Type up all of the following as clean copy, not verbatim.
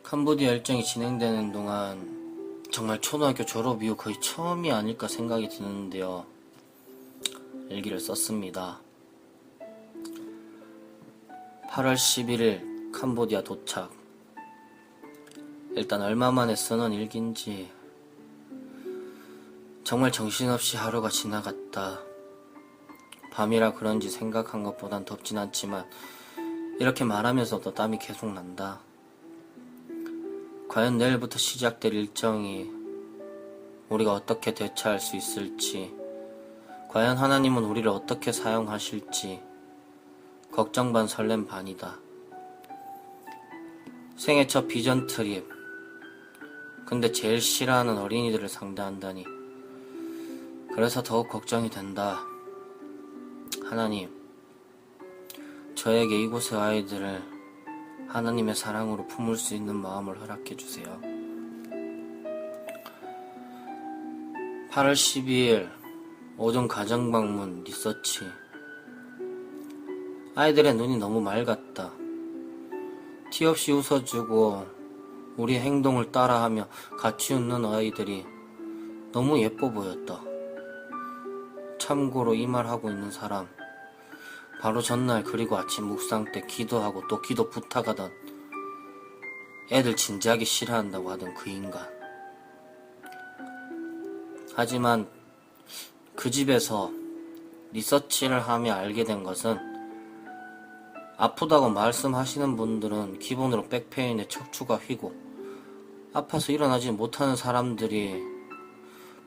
캄보디아 일정이 진행되는 동안 정말 초등학교 졸업 이후 거의 처음이 아닐까 생각이 드는데요. 일기를 썼습니다. 8월 11일 캄보디아 도착. 일단 얼마 만에 쓰는 일기인지 정말 정신없이 하루가 지나갔다. 밤이라 그런지 생각한 것보단 덥진 않지만 이렇게 말하면서도 땀이 계속 난다. 과연 내일부터 시작될 일정이 우리가 어떻게 대처할 수 있을지, 과연 하나님은 우리를 어떻게 사용하실지 걱정 반 설렘 반이다. 생애 첫 비전 트립. 근데 제일 싫어하는 어린이들을 상대한다니. 그래서 더욱 걱정이 된다. 하나님, 저에게 이곳의 아이들을 하나님의 사랑으로 품을 수 있는 마음을 허락해 주세요. 8월 12일 오전 가정방문 리서치. 아이들의 눈이 너무 맑았다. 티 없이 웃어주고 우리 행동을 따라하며 같이 웃는 아이들이 너무 예뻐 보였다. 참고로 이 말 하고 있는 사람, 바로 전날 그리고 아침 묵상 때 기도하고 또 기도 부탁하던 애들 진지하게 싫어한다고 하던 그 인간. 하지만 그 집에서 리서치를 하며 알게 된 것은, 아프다고 말씀하시는 분들은 기본으로 백페인에 척추가 휘고 아파서 일어나지 못하는 사람들이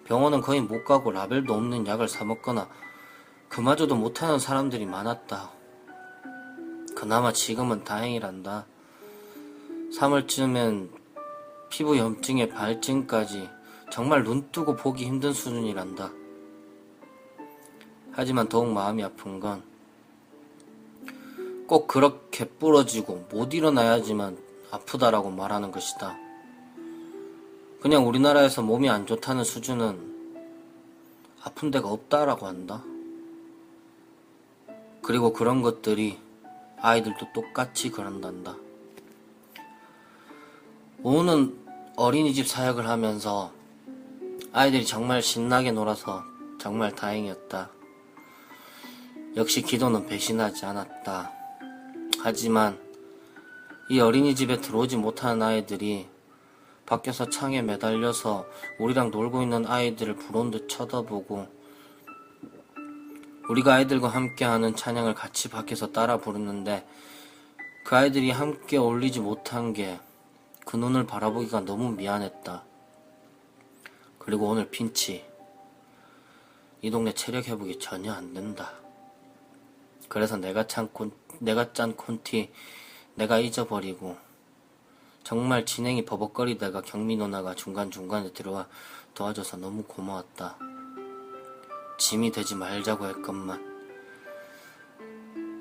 병원은 거의 못 가고 라벨도 없는 약을 사 먹거나 그마저도 못하는 사람들이 많았다. 그나마 지금은 다행이란다. 3월쯤엔 피부 염증에 발진까지 정말 눈 뜨고 보기 힘든 수준이란다. 하지만 더욱 마음이 아픈 건 꼭 그렇게 부러지고 못 일어나야지만 아프다라고 말하는 것이다. 그냥 우리나라에서 몸이 안 좋다는 수준은 아픈 데가 없다라고 한다. 그리고 그런 것들이 아이들도 똑같이 그런단다. 오는 어린이집 사역을 하면서 아이들이 정말 신나게 놀아서 정말 다행이었다. 역시 기도는 배신하지 않았다. 하지만 이 어린이집에 들어오지 못하는 아이들이 밖에서 창에 매달려서 우리랑 놀고 있는 아이들을 부러운 듯 쳐다보고, 우리가 아이들과 함께하는 찬양을 같이 밖에서 따라 부르는데 그 아이들이 함께 어울리지 못한 게 그 눈을 바라보기가 너무 미안했다. 그리고 오늘 핀치. 이 동네 체력 회복이 전혀 안 된다. 그래서 내가 짠 콘티 내가 잊어버리고 정말 진행이 버벅거리다가 경미 누나가 중간중간에 들어와 도와줘서 너무 고마웠다. 짐이 되지 말자고 했건만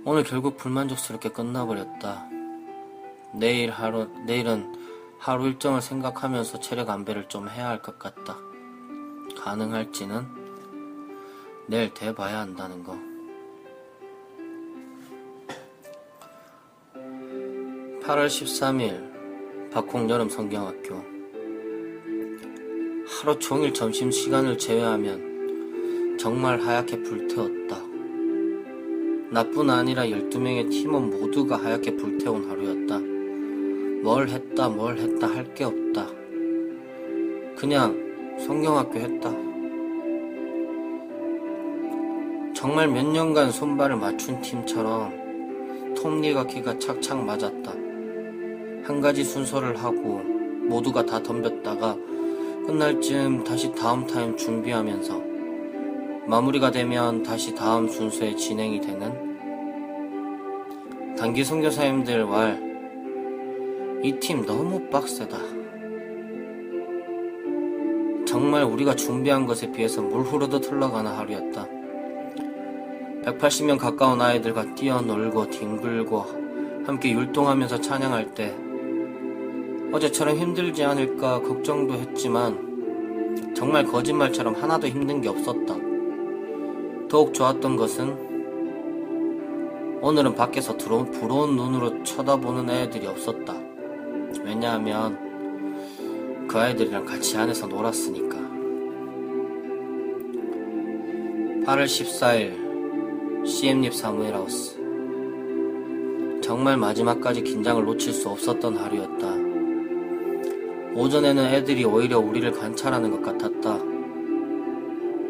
오늘 결국 불만족스럽게 끝나버렸다. 내일은 하루 일정을 생각하면서 체력 안배를 좀 해야 할 것 같다. 가능할지는 내일 돼봐야 한다는 거. 8월 13일 박홍 여름 성경학교. 하루 종일 점심시간을 제외하면 정말 하얗게 불태웠다. 나뿐 아니라 12명의 팀원 모두가 하얗게 불태운 하루였다. 뭘 했다 할 게 없다. 그냥 성경학교 했다. 정말 몇 년간 손발을 맞춘 팀처럼 톱니가 키가 착착 맞았다. 한 가지 순서를 하고 모두가 다 덤볐다가 끝날 즈음 다시 다음 타임 준비하면서 마무리가 되면 다시 다음 순서에 진행이 되는 단기 선교사님들 말, 이 팀 너무 빡세다. 정말 우리가 준비한 것에 비해서 물 흐르듯 흘러가는 하루였다. 180명 가까운 아이들과 뛰어놀고 뒹굴고 함께 율동하면서 찬양할 때 어제처럼 힘들지 않을까 걱정도 했지만 정말 거짓말처럼 하나도 힘든 게 없었다. 더욱 좋았던 것은 오늘은 밖에서 부러운 눈으로 쳐다보는 애들이 없었다. 왜냐하면 그 아이들이랑 같이 안에서 놀았으니까. 8월 14일 CM립 사무엘하우스. 정말 마지막까지 긴장을 놓칠 수 없었던 하루였다. 오전에는 애들이 오히려 우리를 관찰하는 것 같았다.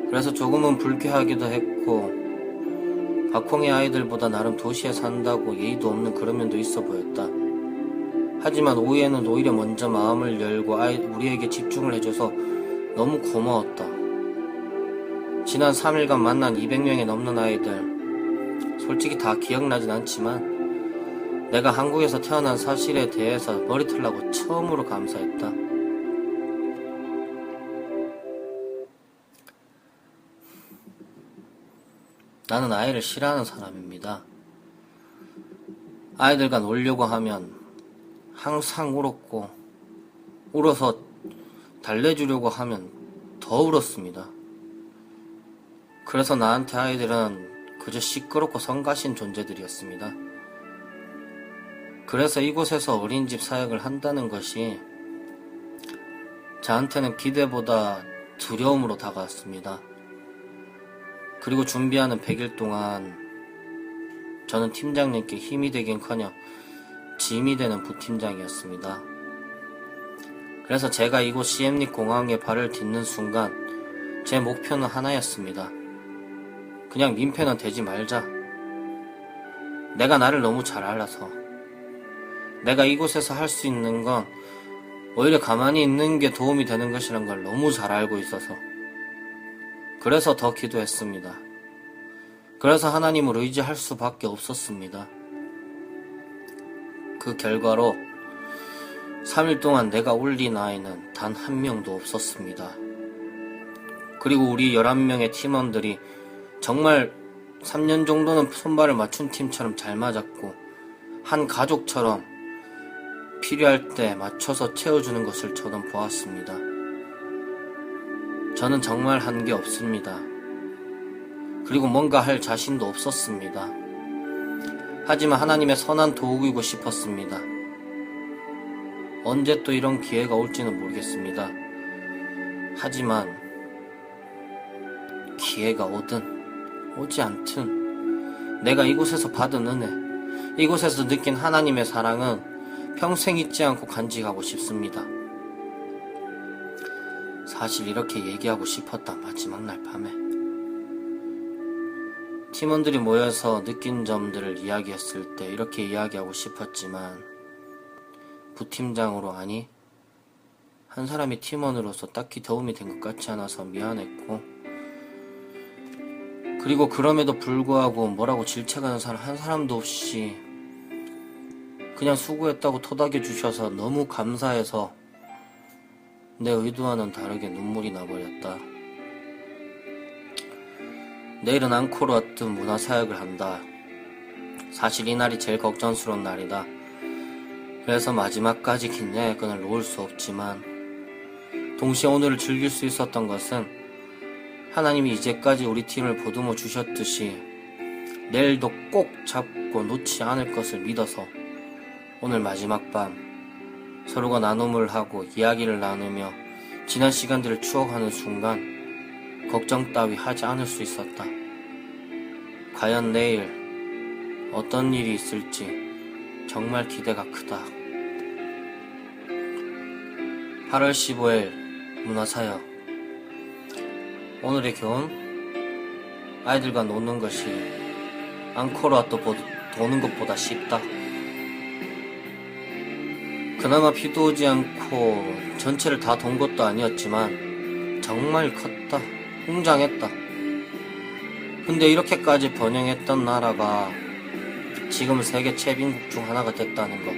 그래서 조금은 불쾌하기도 했고, 박홍의 아이들보다 나름 도시에 산다고 예의도 없는 그런 면도 있어 보였다. 하지만 오후에는 오히려 먼저 마음을 열고 우리에게 집중을 해줘서 너무 고마웠다. 지난 3일간 만난 200명이 넘는 아이들, 솔직히 다 기억나진 않지만 내가 한국에서 태어난 사실에 대해서 머리 틀라고 처음으로 감사했다. 나는 아이를 싫어하는 사람입니다. 아이들과 놀려고 하면 항상 울었고, 울어서 달래주려고 하면 더 울었습니다. 그래서 나한테 아이들은 그저 시끄럽고 성가신 존재들이었습니다. 그래서 이곳에서 어린이집 사역을 한다는 것이 저한테는 기대보다 두려움으로 다가왔습니다. 그리고 준비하는 100일 동안 저는 팀장님께 힘이 되긴커녕 짐이 되는 부팀장이었습니다. 그래서 제가 이곳 CM립 공항에 발을 딛는 순간 제 목표는 하나였습니다. 그냥 민폐는 되지 말자. 내가 나를 너무 잘 알아서, 내가 이곳에서 할 수 있는 건 오히려 가만히 있는 게 도움이 되는 것이란 걸 너무 잘 알고 있어서, 그래서 더 기도했습니다. 그래서 하나님을 의지할 수밖에 없었습니다. 그 결과로 3일 동안 내가 올린 아이는 단 한 명도 없었습니다. 그리고 우리 11명의 팀원들이 정말 3년 정도는 손발을 맞춘 팀처럼 잘 맞았고, 한 가족처럼 필요할 때 맞춰서 채워주는 것을 저는 보았습니다. 저는 정말 한 게 없습니다. 그리고 뭔가 할 자신도 없었습니다. 하지만 하나님의 선한 도구이고 싶었습니다. 언제 또 이런 기회가 올지는 모르겠습니다. 하지만 기회가 오든 오지 않든 내가 이곳에서 받은 은혜, 이곳에서 느낀 하나님의 사랑은 평생 잊지 않고 간직하고 싶습니다. 사실 이렇게 얘기하고 싶었다. 마지막 날 밤에 팀원들이 모여서 느낀 점들을 이야기했을 때 이렇게 이야기하고 싶었지만, 부팀장으로, 아니 한 사람이 팀원으로서 딱히 도움이 된 것 같지 않아서 미안했고, 그리고 그럼에도 불구하고 뭐라고 질책하는 사람 한 사람도 없이 그냥 수고했다고 토닥여 주셔서 너무 감사해서 내 의도와는 다르게 눈물이 나버렸다. 내일은 앙코르와트 문화사역을 한다. 사실 이날이 제일 걱정스러운 날이다. 그래서 마지막까지 긴장의 끈을 놓을 수 없지만, 동시에 오늘을 즐길 수 있었던 것은 하나님이 이제까지 우리 팀을 보듬어 주셨듯이 내일도 꼭 잡고 놓지 않을 것을 믿어서 오늘 마지막 밤 서로가 나눔을 하고 이야기를 나누며 지난 시간들을 추억하는 순간 걱정 따위 하지 않을 수 있었다. 과연 내일 어떤 일이 있을지 정말 기대가 크다. 8월 15일 문화사역. 오늘의 교훈: 아이들과 노는 것이 앙코르와트 도는 것보다 쉽다. 그나마 비도 오지 않고 전체를 다 돈 것도 아니었지만 정말 컸다. 웅장했다. 근데 이렇게까지 번영했던 나라가 지금 세계 최빈국 중 하나가 됐다는 것.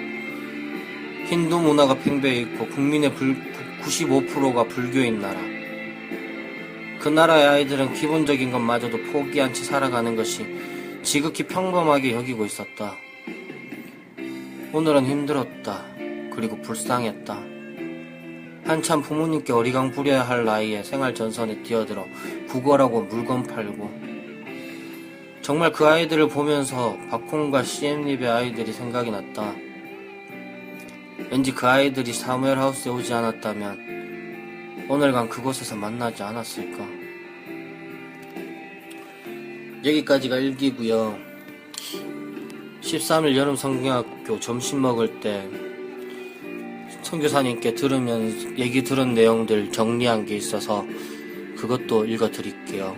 힌두 문화가 팽배해 있고 국민의 95%가 불교인 나라. 그 나라의 아이들은 기본적인 것마저도 포기한 채 살아가는 것이 지극히 평범하게 여기고 있었다. 오늘은 힘들었다. 그리고 불쌍했다. 한참 부모님께 어리광 부려야 할 나이에 생활 전선에 뛰어들어 구걸하고 물건 팔고, 정말 그 아이들을 보면서 박홍과 CM립의 아이들이 생각이 났다. 왠지 그 아이들이 사무엘 하우스에 오지 않았다면 오늘간 그곳에서 만나지 않았을까. 여기까지가 1기고요 13일 여름 성경학교 점심 먹을 때 선교사님께 얘기 들은 내용들 정리한 게 있어서 그것도 읽어 드릴게요.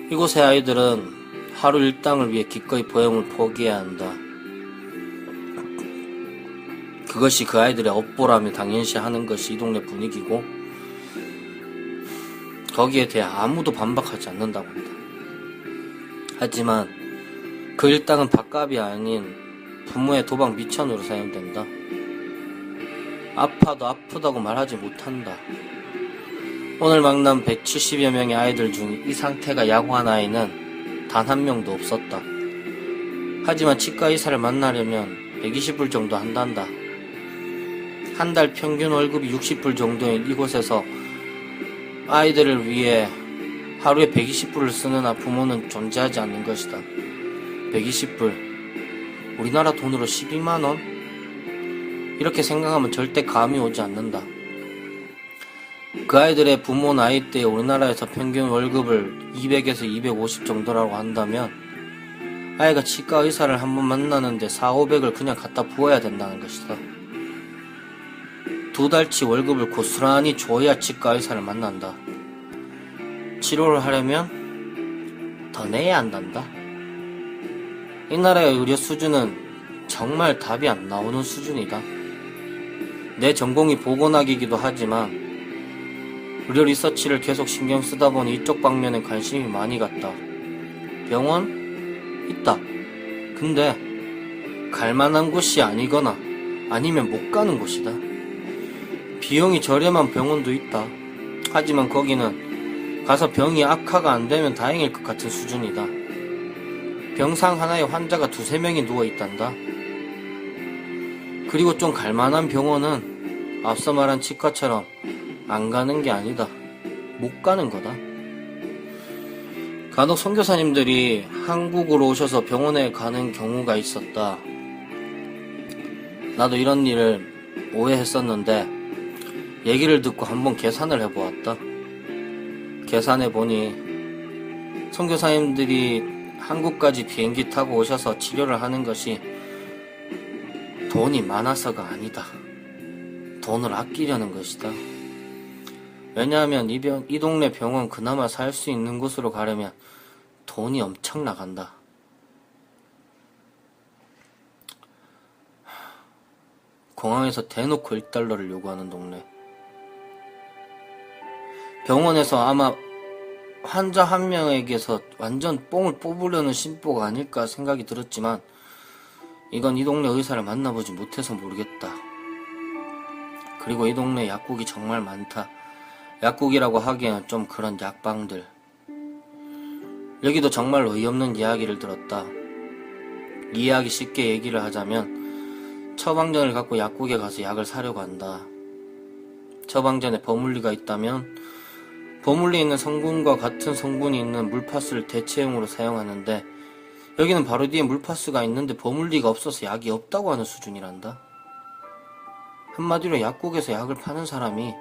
이곳의 아이들은 하루 일당을 위해 기꺼이 보험을 포기해야 한다. 그것이 그 아이들의 업보라며 당연시하는 것이 이 동네 분위기고 거기에 대해 아무도 반박하지 않는다고 한다. 하지만 그 일당은 밥값이 아닌 부모의 도박 미천으로 사용된다. 아파도 아프다고 말하지 못한다. 오늘 만난 170여 명의 아이들 중 이 상태가 야구한 아이는 단 한 명도 없었다. 하지만 치과 의사를 만나려면 120불 정도 한단다. 한 달 평균 월급이 60불 정도인 이곳에서 아이들을 위해 하루에 120불을 쓰는 부모는 존재하지 않는 것이다. 120불. 우리나라 돈으로 12만원? 이렇게 생각하면 절대 감이 오지 않는다. 그 아이들의 부모 나이대에 우리나라에서 평균 월급을 200에서 250 정도라고 한다면 아이가 치과 의사를 한번 만나는데 4,500을 그냥 갖다 부어야 된다는 것이다. 2달치 월급을 고스란히 줘야 치과 의사를 만난다. 치료를 하려면 더 내야 한단다. 이 나라의 의료 수준은 정말 답이 안 나오는 수준이다. 내 전공이 보건학이기도 하지만 의료 리서치를 계속 신경 쓰다 보니 이쪽 방면에 관심이 많이 갔다. 병원? 있다. 근데 갈만한 곳이 아니거나 아니면 못 가는 곳이다. 비용이 저렴한 병원도 있다. 하지만 거기는 가서 병이 악화가 안 되면 다행일 것 같은 수준이다. 병상 하나에 환자가 2-3명이 누워있단다. 그리고 좀 갈만한 병원은 앞서 말한 치과처럼 안 가는 게 아니다. 못 가는 거다. 간혹 선교사님들이 한국으로 오셔서 병원에 가는 경우가 있었다. 나도 이런 일을 오해했었는데 얘기를 듣고 한번 계산을 해보았다. 계산해보니 선교사님들이 한국까지 비행기 타고 오셔서 치료를 하는 것이 돈이 많아서가 아니다. 돈을 아끼려는 것이다. 왜냐하면 이 동네 병원 그나마 살 수 있는 곳으로 가려면 돈이 엄청 나간다. 공항에서 대놓고 1달러를 요구하는 동네. 병원에서 아마 환자 한 명에게서 완전 뽕을 뽑으려는 심보가 아닐까 생각이 들었지만 이건 이 동네 의사를 만나보지 못해서 모르겠다. 그리고 이 동네 약국이 정말 많다. 약국이라고 하기에는 좀 그런 약방들. 여기도 정말 어이없는 이야기를 들었다. 이해하기 쉽게 얘기를 하자면 처방전을 갖고 약국에 가서 약을 사려고 한다. 처방전에 버물리가 있다면 버물리에 있는 성분과 같은 성분이 있는 물파스를 대체용으로 사용하는데 여기는 바로 뒤에 물파스가 있는데 버물리가 없어서 약이 없다고 하는 수준이란다. 한마디로 약국에서 약을 파는 사람이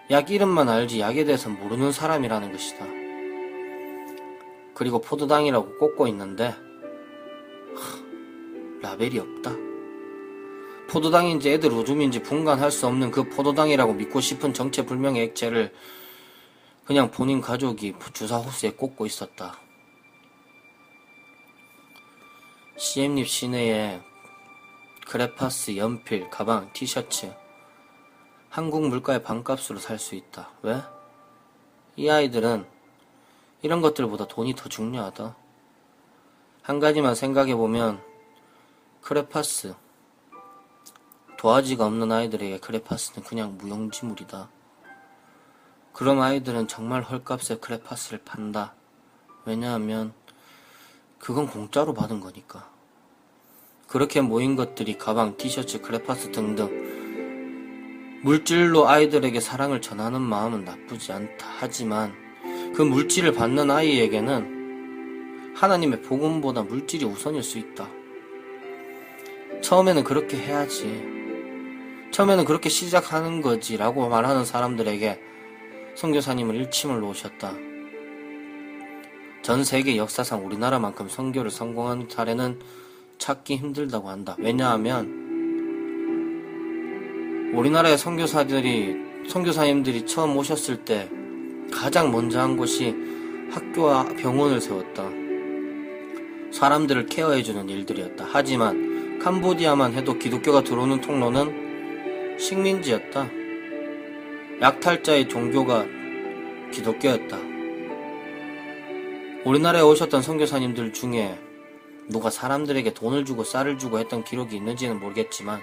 약 이름만 알지 약에 대해서 모르는 사람이라는 것이다. 그리고 포도당이라고 꽂고 있는데 라벨이 없다. 포도당인지 애들 오줌인지 분간할 수 없는 그 포도당이라고 믿고 싶은 정체불명의 액체를 그냥 본인 가족이 주사 호스에 꽂고 있었다. CM립 시내에 크레파스, 연필, 가방, 티셔츠 한국 물가의 반값으로 살 수 있다. 왜? 이 아이들은 이런 것들보다 돈이 더 중요하다. 한 가지만 생각해보면 크레파스, 도화지가 없는 아이들에게 크레파스는 그냥 무용지물이다. 그럼 아이들은 정말 헐값에 크레파스를 판다. 왜냐하면 그건 공짜로 받은 거니까. 그렇게 모인 것들이 가방, 티셔츠, 크레파스 등등 물질로 아이들에게 사랑을 전하는 마음은 나쁘지 않다. 하지만 그 물질을 받는 아이에게는 하나님의 복음보다 물질이 우선일 수 있다. 처음에는 그렇게 해야지. 처음에는 그렇게 시작하는 거지 라고 말하는 사람들에게 선교사님은 일침을 놓으셨다. 전 세계 역사상 우리나라만큼 선교를 성공한 사례는 찾기 힘들다고 한다. 왜냐하면 우리나라의 선교사님들이 처음 오셨을 때 가장 먼저 한 것이 학교와 병원을 세웠다. 사람들을 케어해주는 일들이었다. 하지만 캄보디아만 해도 기독교가 들어오는 통로는 식민지였다. 약탈자의 종교가 기독교였다. 우리나라에 오셨던 선교사님들 중에 누가 사람들에게 돈을 주고 쌀을 주고 했던 기록이 있는지는 모르겠지만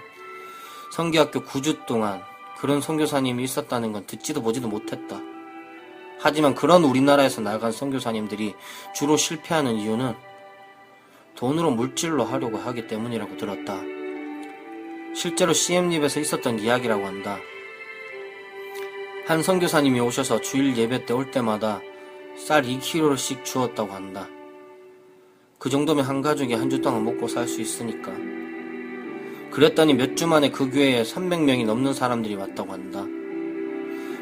선교학교 9주 동안 그런 선교사님이 있었다는 건 듣지도 보지도 못했다. 하지만 그런 우리나라에서 나간 선교사님들이 주로 실패하는 이유는 돈으로 물질로 하려고 하기 때문이라고 들었다. 실제로 CM립에서 있었던 이야기라고 한다. 한 선교사님이 오셔서 주일 예배 때 올 때마다 쌀 2kg씩 주었다고 한다. 그 정도면 한 가족이 한 주 동안 먹고 살 수 있으니까. 그랬더니 몇 주 만에 그 교회에 300명이 넘는 사람들이 왔다고 한다.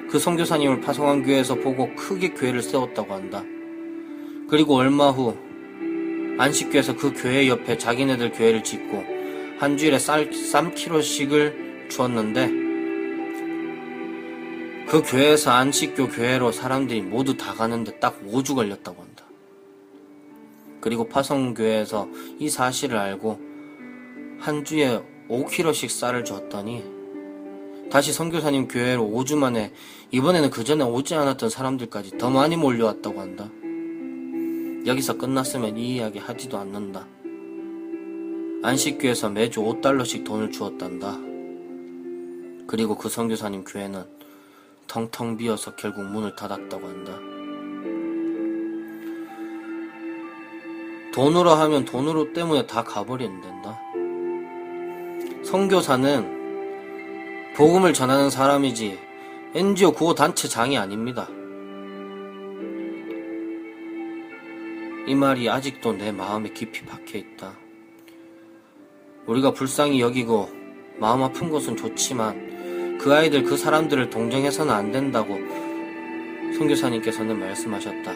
그 선교사님을 파송한 교회에서 보고 크게 교회를 세웠다고 한다. 그리고 얼마 후 안식교에서 그 교회 옆에 자기네들 교회를 짓고 한 주일에 쌀 3kg씩을 주었는데 그 교회에서 안식교 교회로 사람들이 모두 다 가는데 딱 5주 걸렸다고 한다. 그리고 파송교회에서 이 사실을 알고 한 주에 5kg씩 쌀을 줬더니 다시 선교사님 교회로 5주 만에 이번에는 그 전에 오지 않았던 사람들까지 더 많이 몰려왔다고 한다. 여기서 끝났으면 이 이야기 하지도 않는다. 안식교에서 매주 $5씩 돈을 주었단다. 그리고 그 선교사님 교회는 텅텅 비어서 결국 문을 닫았다고 한다. 돈으로 하면 돈으로 때문에 다 가버린단다. 선교사는 복음을 전하는 사람이지 NGO 구호단체장이 아닙니다. 이 말이 아직도 내 마음에 깊이 박혀있다. 우리가 불쌍히 여기고 마음 아픈 것은 좋지만 그 아이들 그 사람들을 동정해서는 안 된다고 선교사님께서는 말씀하셨다.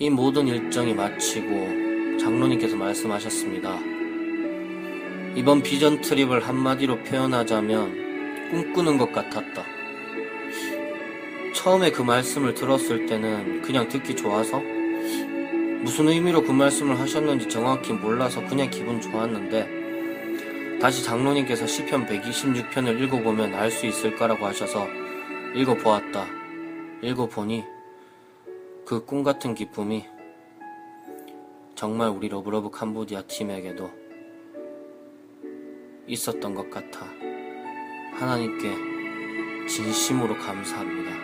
이 모든 일정이 마치고 장로님께서 말씀하셨습니다. 이번 비전 트립을 한마디로 표현하자면 꿈꾸는 것 같았다. 처음에 그 말씀을 들었을 때는 그냥 듣기 좋아서 무슨 의미로 그 말씀을 하셨는지 정확히 몰라서 그냥 기분 좋았는데 다시 장로님께서 시편 126편을 읽어보면 알 수 있을 거라고 하셔서 읽어보았다. 읽어보니 그 꿈같은 기쁨이 정말 우리 러브러브 캄보디아 팀에게도 있었던 것 같아 하나님께 진심으로 감사합니다.